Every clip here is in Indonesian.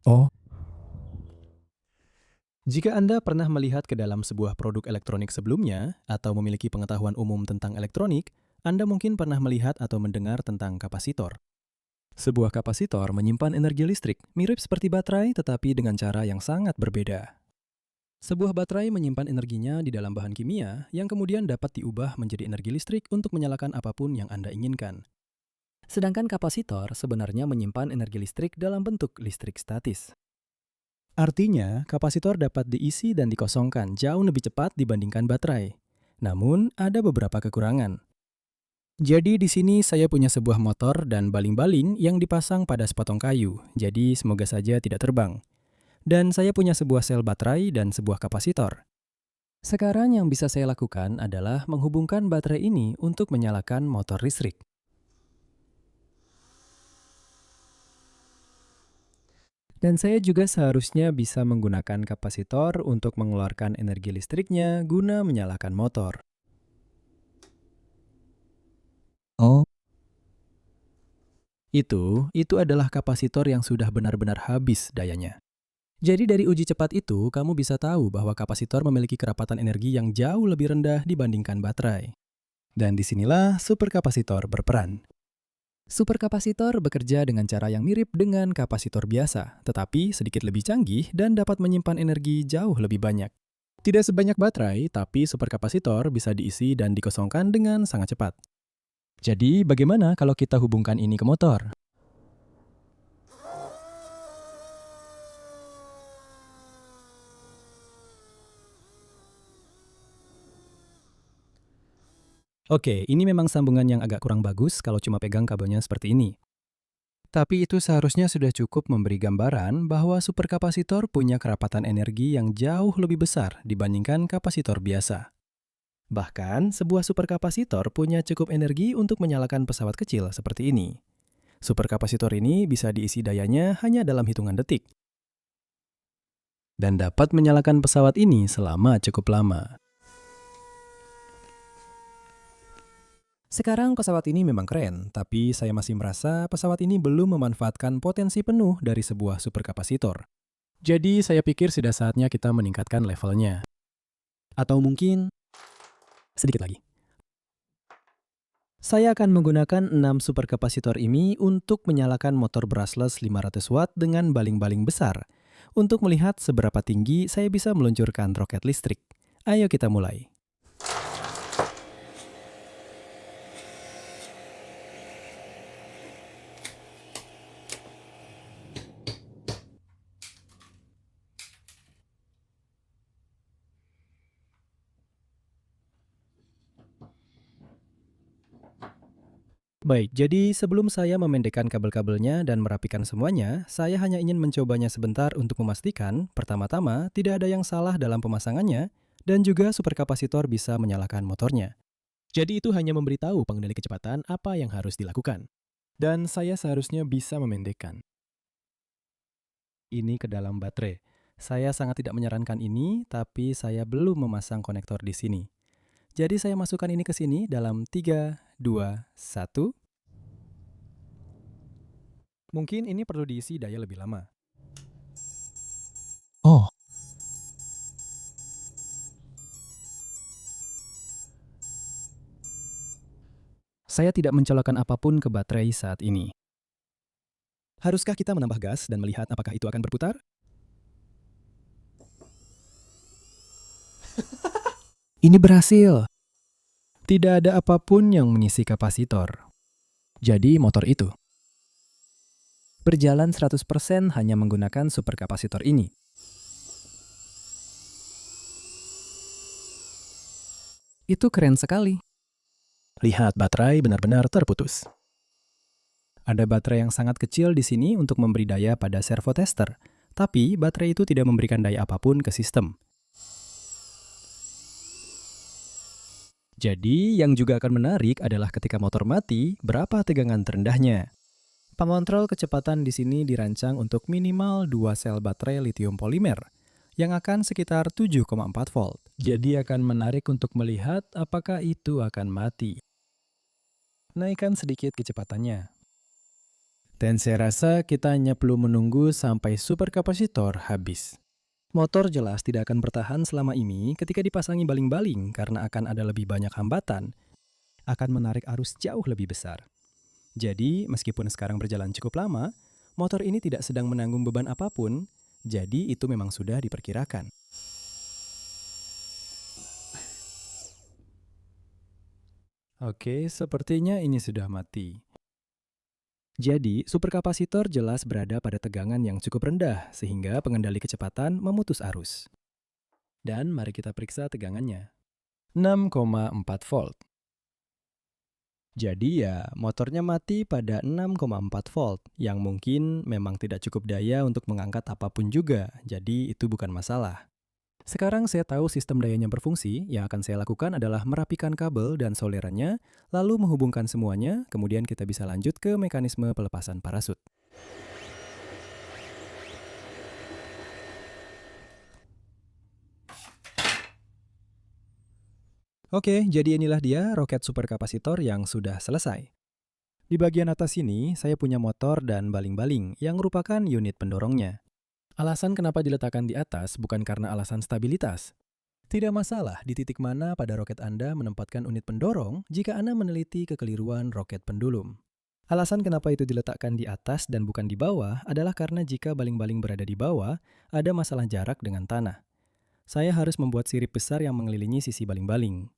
Oh, Jika Anda pernah melihat ke dalam sebuah produk elektronik sebelumnya atau memiliki pengetahuan umum tentang elektronik, Anda mungkin pernah melihat atau mendengar tentang kapasitor. Sebuah kapasitor menyimpan energi listrik, mirip seperti baterai tetapi dengan cara yang sangat berbeda. Sebuah baterai menyimpan energinya di dalam bahan kimia yang kemudian dapat diubah menjadi energi listrik untuk menyalakan apapun yang Anda inginkan. Sedangkan kapasitor sebenarnya menyimpan energi listrik dalam bentuk listrik statis. Artinya, kapasitor dapat diisi dan dikosongkan jauh lebih cepat dibandingkan baterai. Namun, ada beberapa kekurangan. Jadi di sini saya punya sebuah motor dan baling-baling yang dipasang pada sepotong kayu, jadi semoga saja tidak terbang. Dan saya punya sebuah sel baterai dan sebuah kapasitor. Sekarang yang bisa saya lakukan adalah menghubungkan baterai ini untuk menyalakan motor listrik. Dan saya juga seharusnya bisa menggunakan kapasitor untuk mengeluarkan energi listriknya guna menyalakan motor. oh, Itu adalah kapasitor yang sudah benar-benar habis dayanya. Jadi dari uji cepat itu, kamu bisa tahu bahwa kapasitor memiliki kerapatan energi yang jauh lebih rendah dibandingkan baterai. Dan disinilah superkapasitor berperan. Superkapasitor bekerja dengan cara yang mirip dengan kapasitor biasa, tetapi sedikit lebih canggih dan dapat menyimpan energi jauh lebih banyak. Tidak sebanyak baterai, tapi superkapasitor bisa diisi dan dikosongkan dengan sangat cepat. Jadi, bagaimana kalau kita hubungkan ini ke motor? Oke, ini memang sambungan yang agak kurang bagus kalau cuma pegang kabelnya seperti ini. Tapi itu seharusnya sudah cukup memberi gambaran bahwa superkapasitor punya kerapatan energi yang jauh lebih besar dibandingkan kapasitor biasa. Bahkan, sebuah superkapasitor punya cukup energi untuk menyalakan pesawat kecil seperti ini. Superkapasitor ini bisa diisi dayanya hanya dalam hitungan detik. Dan dapat menyalakan pesawat ini selama cukup lama. Sekarang pesawat ini memang keren, tapi saya masih merasa pesawat ini belum memanfaatkan potensi penuh dari sebuah superkapasitor. Jadi saya pikir sudah saatnya kita meningkatkan levelnya. Atau mungkin sedikit lagi. Saya akan menggunakan 6 superkapasitor ini untuk menyalakan motor brushless 500 watt dengan baling-baling besar. Untuk melihat seberapa tinggi saya bisa meluncurkan roket listrik. Ayo kita mulai. Baik, jadi sebelum saya memendekkan kabel-kabelnya dan merapikan semuanya, saya hanya ingin mencobanya sebentar untuk memastikan, pertama-tama, tidak ada yang salah dalam pemasangannya, dan juga superkapasitor bisa menyalakan motornya. Jadi itu hanya memberitahu pengendali kecepatan apa yang harus dilakukan. Dan saya seharusnya bisa memendekkan ini ke dalam baterai. Saya sangat tidak menyarankan ini, tapi saya belum memasang konektor di sini. Jadi saya masukkan ini ke sini dalam 3, 2, 1. Mungkin ini perlu diisi daya lebih lama. oh. Saya tidak mencolokkan apapun ke baterai saat ini. Haruskah kita menambah gas dan melihat apakah itu akan berputar? Ini berhasil. Tidak ada apapun yang mengisi kapasitor. Jadi motor itu berjalan 100% hanya menggunakan superkapasitor ini. Itu keren sekali. Lihat, baterai benar-benar terputus. Ada baterai yang sangat kecil di sini untuk memberi daya pada servo tester, tapi baterai itu tidak memberikan daya apapun ke sistem. Jadi, yang juga akan menarik adalah ketika motor mati, berapa tegangan terendahnya. Pengontrol kecepatan di sini dirancang untuk minimal 2 sel baterai litium polimer, yang akan sekitar 7,4 volt. Jadi akan menarik untuk melihat apakah itu akan mati. Naikkan sedikit kecepatannya. Dan saya rasa kita hanya perlu menunggu sampai superkapasitor habis. Motor jelas tidak akan bertahan selama ini ketika dipasangi baling-baling karena akan ada lebih banyak hambatan, akan menarik arus jauh lebih besar. Jadi, meskipun sekarang berjalan cukup lama, motor ini tidak sedang menanggung beban apapun, jadi itu memang sudah diperkirakan. Oke, sepertinya ini sudah mati. Jadi, superkapasitor jelas berada pada tegangan yang cukup rendah, sehingga pengendali kecepatan memutus arus. Dan mari kita periksa tegangannya. 6,4 volt. Jadi ya, motornya mati pada 6,4 volt, yang mungkin memang tidak cukup daya untuk mengangkat apapun juga, jadi itu bukan masalah. Sekarang saya tahu sistem dayanya berfungsi, yang akan saya lakukan adalah merapikan kabel dan solerannya, lalu menghubungkan semuanya, kemudian kita bisa lanjut ke mekanisme pelepasan parasut. Oke, jadi inilah dia roket superkapasitor yang sudah selesai. Di bagian atas sini, saya punya motor dan baling-baling yang merupakan unit pendorongnya. Alasan kenapa diletakkan di atas bukan karena alasan stabilitas. Tidak masalah di titik mana pada roket Anda menempatkan unit pendorong jika Anda meneliti kekeliruan roket pendulum. Alasan kenapa itu diletakkan di atas dan bukan di bawah adalah karena jika baling-baling berada di bawah, ada masalah jarak dengan tanah. Saya harus membuat sirip besar yang mengelilingi sisi baling-baling.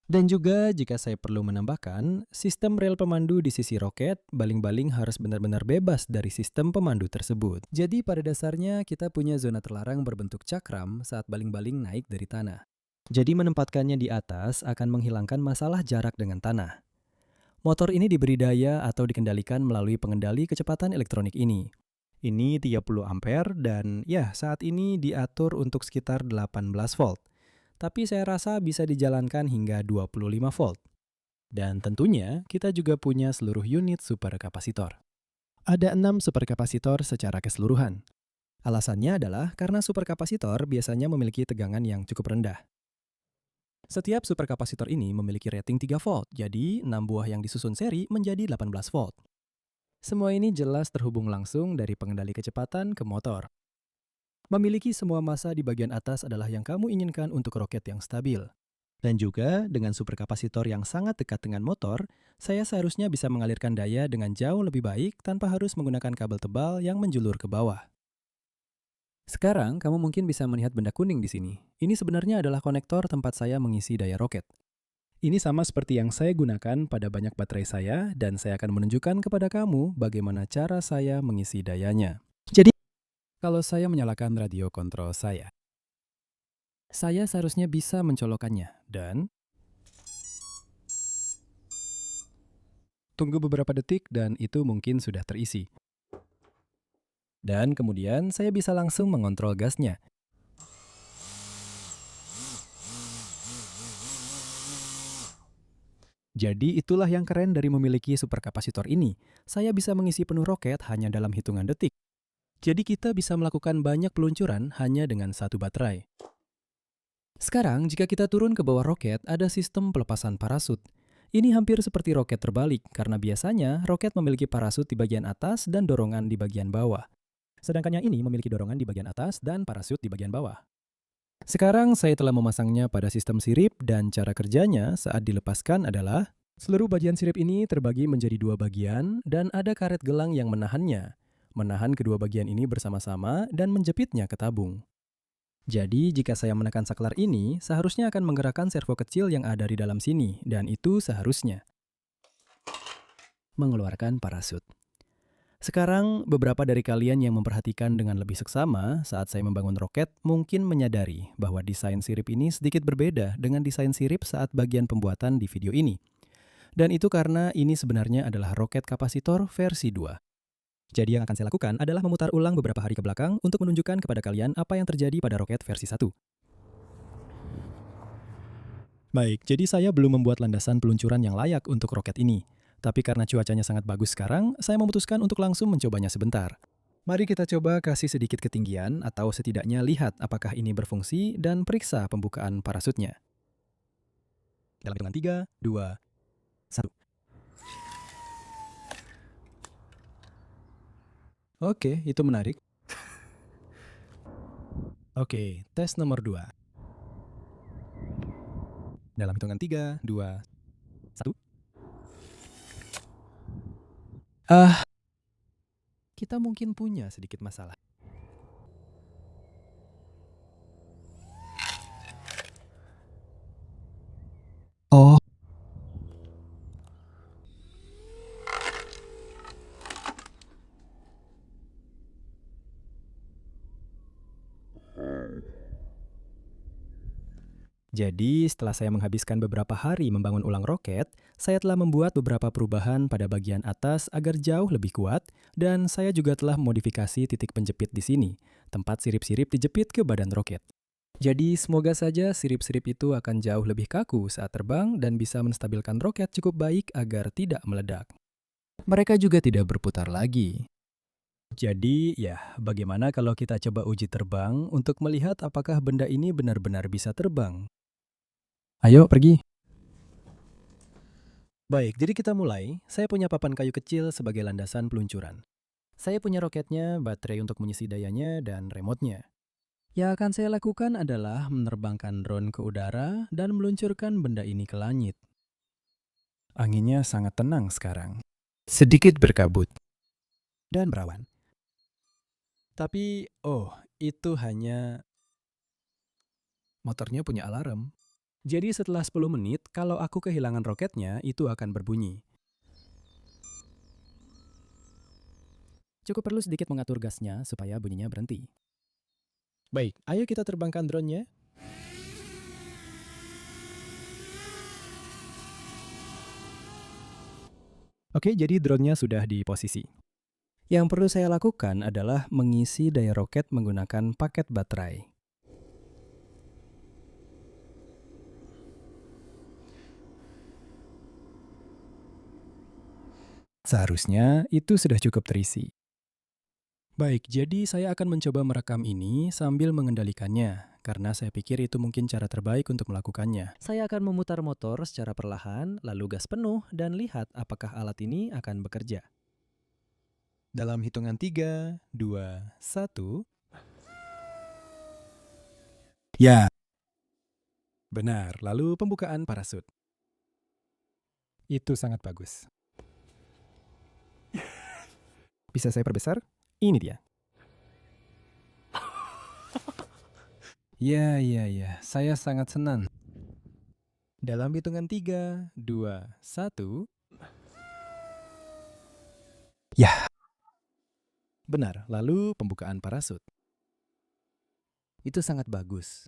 Dan juga jika saya perlu menambahkan, sistem rel pemandu di sisi roket, baling-baling harus benar-benar bebas dari sistem pemandu tersebut. Jadi pada dasarnya kita punya zona terlarang berbentuk cakram saat baling-baling naik dari tanah. Jadi menempatkannya di atas akan menghilangkan masalah jarak dengan tanah. Motor ini diberi daya atau dikendalikan melalui pengendali kecepatan elektronik ini. Ini 30 ampere dan ya saat ini diatur untuk sekitar 18 volt. Tapi saya rasa bisa dijalankan hingga 25 volt. Dan tentunya kita juga punya seluruh unit superkapasitor. Ada 6 superkapasitor secara keseluruhan. Alasannya adalah karena superkapasitor biasanya memiliki tegangan yang cukup rendah. Setiap superkapasitor ini memiliki rating 3 volt, jadi 6 buah yang disusun seri menjadi 18 volt. Semua ini jelas terhubung langsung dari pengendali kecepatan ke motor. Memiliki semua massa di bagian atas adalah yang kamu inginkan untuk roket yang stabil. Dan juga dengan superkapasitor yang sangat dekat dengan motor, saya seharusnya bisa mengalirkan daya dengan jauh lebih baik tanpa harus menggunakan kabel tebal yang menjulur ke bawah. Sekarang kamu mungkin bisa melihat benda kuning di sini. Ini sebenarnya adalah konektor tempat saya mengisi daya roket. Ini sama seperti yang saya gunakan pada banyak baterai saya dan saya akan menunjukkan kepada kamu bagaimana cara saya mengisi dayanya. Jadi, kalau saya menyalakan radio kontrol saya seharusnya bisa mencolokkannya dan tunggu beberapa detik dan itu mungkin sudah terisi. Dan kemudian saya bisa langsung mengontrol gasnya. Jadi itulah yang keren dari memiliki superkapasitor ini. Saya bisa mengisi penuh roket hanya dalam hitungan detik. Jadi kita bisa melakukan banyak peluncuran hanya dengan satu baterai. Sekarang jika kita turun ke bawah roket, ada sistem pelepasan parasut. Ini hampir seperti roket terbalik karena biasanya roket memiliki parasut di bagian atas dan dorongan di bagian bawah. Sedangkan yang ini memiliki dorongan di bagian atas dan parasut di bagian bawah. Sekarang saya telah memasangnya pada sistem sirip dan cara kerjanya saat dilepaskan adalah seluruh bagian sirip ini terbagi menjadi dua bagian dan ada karet gelang yang menahannya. Menahan kedua bagian ini bersama-sama dan menjepitnya ke tabung. Jadi jika saya menekan saklar ini, seharusnya akan menggerakkan servo kecil yang ada di dalam sini dan itu seharusnya mengeluarkan parasut. Sekarang, beberapa dari kalian yang memperhatikan dengan lebih seksama saat saya membangun roket mungkin menyadari bahwa desain sirip ini sedikit berbeda dengan desain sirip saat bagian pembuatan di video ini. Dan itu karena ini sebenarnya adalah roket kapasitor versi 2. Jadi yang akan saya lakukan adalah memutar ulang beberapa hari ke belakang untuk menunjukkan kepada kalian apa yang terjadi pada roket versi 1. Baik, jadi saya belum membuat landasan peluncuran yang layak untuk roket ini. Tapi karena cuacanya sangat bagus sekarang, saya memutuskan untuk langsung mencobanya sebentar. Mari kita coba kasih sedikit ketinggian atau setidaknya lihat apakah ini berfungsi dan periksa pembukaan parasutnya. Dalam hitungan 3, 2, 1. Oke, itu menarik. Oke, tes nomor 2. Dalam hitungan 3, 2, 1. Kita mungkin punya sedikit masalah. Oh, jadi, setelah saya menghabiskan beberapa hari membangun ulang roket, saya telah membuat beberapa perubahan pada bagian atas agar jauh lebih kuat, dan saya juga telah memodifikasi titik penjepit di sini, tempat sirip-sirip dijepit ke badan roket. Jadi, semoga saja sirip-sirip itu akan jauh lebih kaku saat terbang dan bisa menstabilkan roket cukup baik agar tidak meledak. Mereka juga tidak berputar lagi. Jadi, ya, bagaimana kalau kita coba uji terbang untuk melihat apakah benda ini benar-benar bisa terbang? Ayo, pergi. Baik, jadi kita mulai. Saya punya papan kayu kecil sebagai landasan peluncuran. Saya punya roketnya, baterai untuk mengisi dayanya, dan remote-nya. Yang akan saya lakukan adalah menerbangkan drone ke udara dan meluncurkan benda ini ke langit. Anginnya sangat tenang sekarang. Sedikit berkabut. Dan berawan. Tapi, itu hanya motornya punya alarm. Jadi setelah 10 menit, kalau aku kehilangan roketnya, itu akan berbunyi. Cukup perlu sedikit mengatur gasnya supaya bunyinya berhenti. Baik, ayo kita terbangkan drone-nya. Oke, jadi drone-nya sudah di posisi. Yang perlu saya lakukan adalah mengisi daya roket menggunakan paket baterai. Seharusnya itu sudah cukup terisi. Baik, jadi saya akan mencoba merekam ini sambil mengendalikannya, karena saya pikir itu mungkin cara terbaik untuk melakukannya. Saya akan memutar motor secara perlahan, lalu gas penuh, dan lihat apakah alat ini akan bekerja. Dalam hitungan 3, 2, 1. Ya, benar. Lalu pembukaan parasut. Itu sangat bagus. Bisa saya perbesar? Ini dia. Ya, ya, ya. Saya sangat senang. Dalam hitungan 3, 2, 1. Ya, benar. Lalu pembukaan parasut. Itu sangat bagus.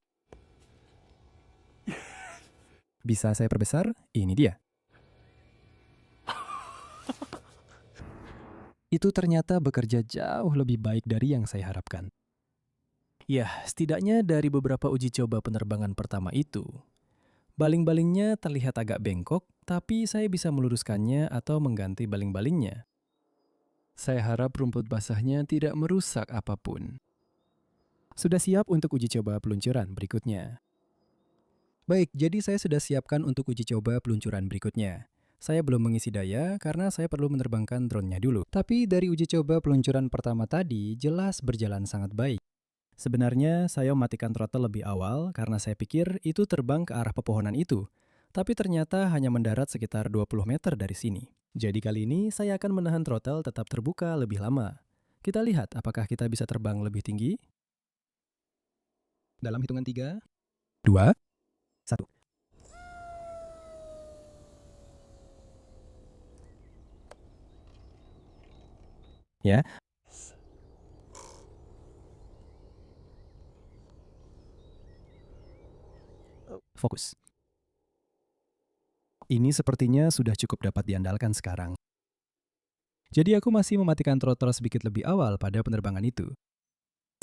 Bisa saya perbesar? Ini dia. Itu ternyata bekerja jauh lebih baik dari yang saya harapkan. Ya, setidaknya dari beberapa uji coba penerbangan pertama itu, baling-balingnya terlihat agak bengkok, tapi saya bisa meluruskannya atau mengganti baling-balingnya. Saya harap rumput basahnya tidak merusak apapun. Sudah siap untuk uji coba peluncuran berikutnya. Baik, jadi saya sudah siapkan untuk uji coba peluncuran berikutnya. Saya belum mengisi daya karena saya perlu menerbangkan drone-nya dulu. Tapi dari uji coba peluncuran pertama tadi jelas berjalan sangat baik. Sebenarnya saya mematikan throttle lebih awal karena saya pikir itu terbang ke arah pepohonan itu. Tapi ternyata hanya mendarat sekitar 20 meter dari sini. Jadi kali ini saya akan menahan throttle tetap terbuka lebih lama. Kita lihat apakah kita bisa terbang lebih tinggi. Dalam hitungan 3, 2, 1. Ya, fokus. Ini sepertinya sudah cukup dapat diandalkan sekarang. Jadi aku masih mematikan throttle sedikit lebih awal pada penerbangan itu.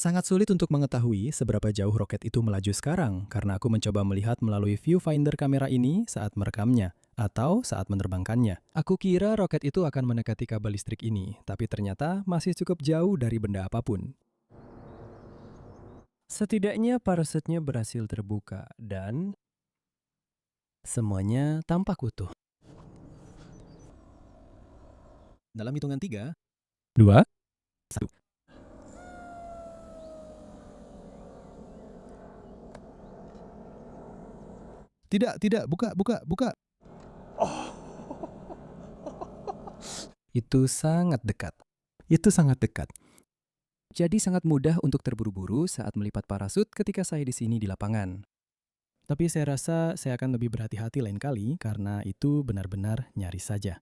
Sangat sulit untuk mengetahui seberapa jauh roket itu melaju sekarang karena aku mencoba melihat melalui viewfinder kamera ini saat merekamnya atau saat menerbangkannya. Aku kira roket itu akan mendekati kabel listrik ini, tapi ternyata masih cukup jauh dari benda apapun. Setidaknya parasutnya berhasil terbuka dan semuanya tampak utuh. Dalam hitungan 3, 2, 1. Tidak, buka. Itu sangat dekat. Jadi sangat mudah untuk terburu-buru saat melipat parasut ketika saya di sini di lapangan. Tapi saya rasa saya akan lebih berhati-hati lain kali karena itu benar-benar nyaris saja.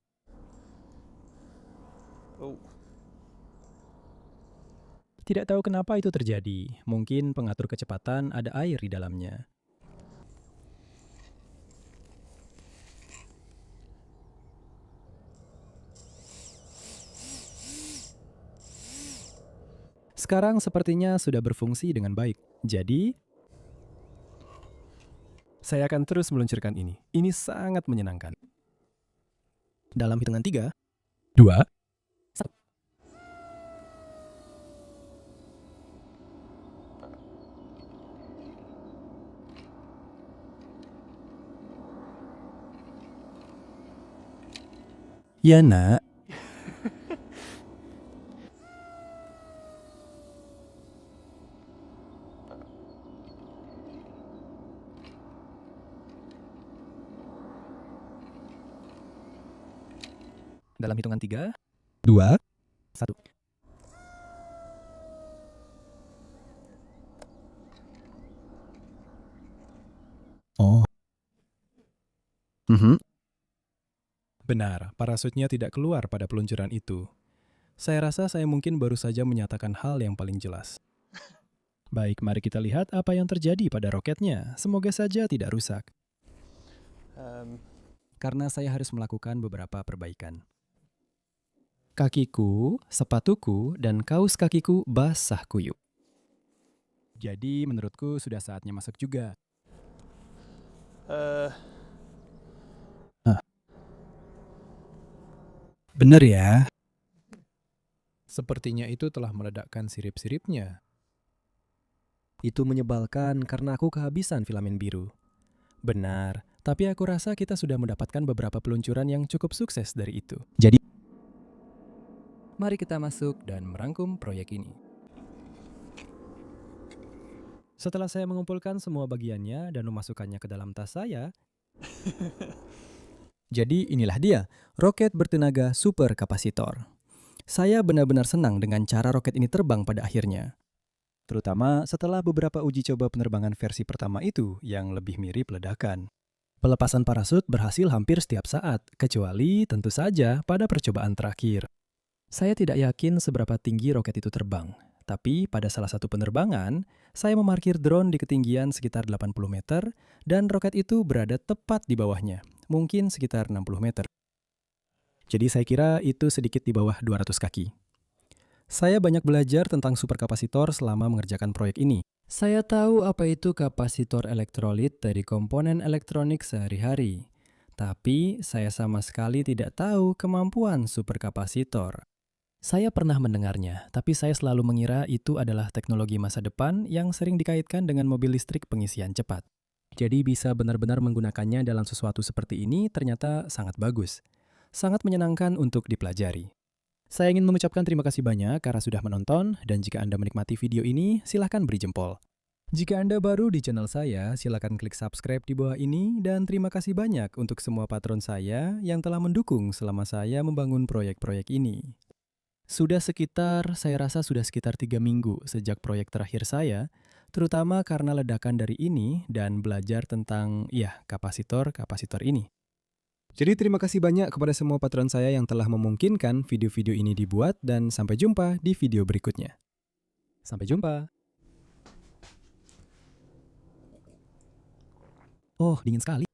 Tidak tahu kenapa itu terjadi. Mungkin pengatur kecepatan ada air di dalamnya. Sekarang sepertinya sudah berfungsi dengan baik. Jadi, saya akan terus meluncurkan ini. Ini sangat menyenangkan. Dalam hitungan 3, 2, 1. Ya, Nak. Dalam hitungan 3, 2, 1. Oh. Benar, parasutnya tidak keluar pada peluncuran itu. Saya rasa saya mungkin baru saja menyatakan hal yang paling jelas. Baik, mari kita lihat apa yang terjadi pada roketnya. Semoga saja tidak rusak. Karena saya harus melakukan beberapa perbaikan. Kakiku, sepatuku, dan kaus kakiku basah kuyup. Jadi menurutku sudah saatnya masuk juga. Bener ya? Sepertinya itu telah meledakkan sirip-siripnya. Itu menyebalkan karena aku kehabisan filamen biru. Benar, tapi aku rasa kita sudah mendapatkan beberapa peluncuran yang cukup sukses dari itu. Jadi, Mari kita masuk dan merangkum proyek ini. setelah saya mengumpulkan semua bagiannya dan memasukkannya ke dalam tas saya, jadi inilah dia, roket bertenaga super kapasitor. Saya benar-benar senang dengan cara roket ini terbang pada akhirnya. Terutama setelah beberapa uji coba penerbangan versi pertama itu yang lebih mirip ledakan. Pelepasan parasut berhasil hampir setiap saat, kecuali tentu saja pada percobaan terakhir. Saya tidak yakin seberapa tinggi roket itu terbang, tapi pada salah satu penerbangan, saya memarkir drone di ketinggian sekitar 80 meter dan roket itu berada tepat di bawahnya, mungkin sekitar 60 meter. Jadi saya kira itu sedikit di bawah 200 kaki. Saya banyak belajar tentang superkapasitor selama mengerjakan proyek ini. Saya tahu apa itu kapasitor elektrolit dari komponen elektronik sehari-hari. Tapi saya sama sekali tidak tahu kemampuan superkapasitor. Saya pernah mendengarnya, tapi saya selalu mengira itu adalah teknologi masa depan yang sering dikaitkan dengan mobil listrik pengisian cepat. Jadi bisa benar-benar menggunakannya dalam sesuatu seperti ini ternyata sangat bagus. Sangat menyenangkan untuk dipelajari. Saya ingin mengucapkan terima kasih banyak karena sudah menonton, dan jika Anda menikmati video ini, silahkan beri jempol. Jika Anda baru di channel saya, silahkan klik subscribe di bawah ini, dan terima kasih banyak untuk semua patron saya yang telah mendukung selama saya membangun proyek-proyek ini. Saya rasa sudah sekitar 3 minggu sejak proyek terakhir saya, terutama karena ledakan dari ini dan belajar tentang, kapasitor ini. Jadi terima kasih banyak kepada semua patron saya yang telah memungkinkan video-video ini dibuat, dan sampai jumpa di video berikutnya. Sampai jumpa. Oh, dingin sekali.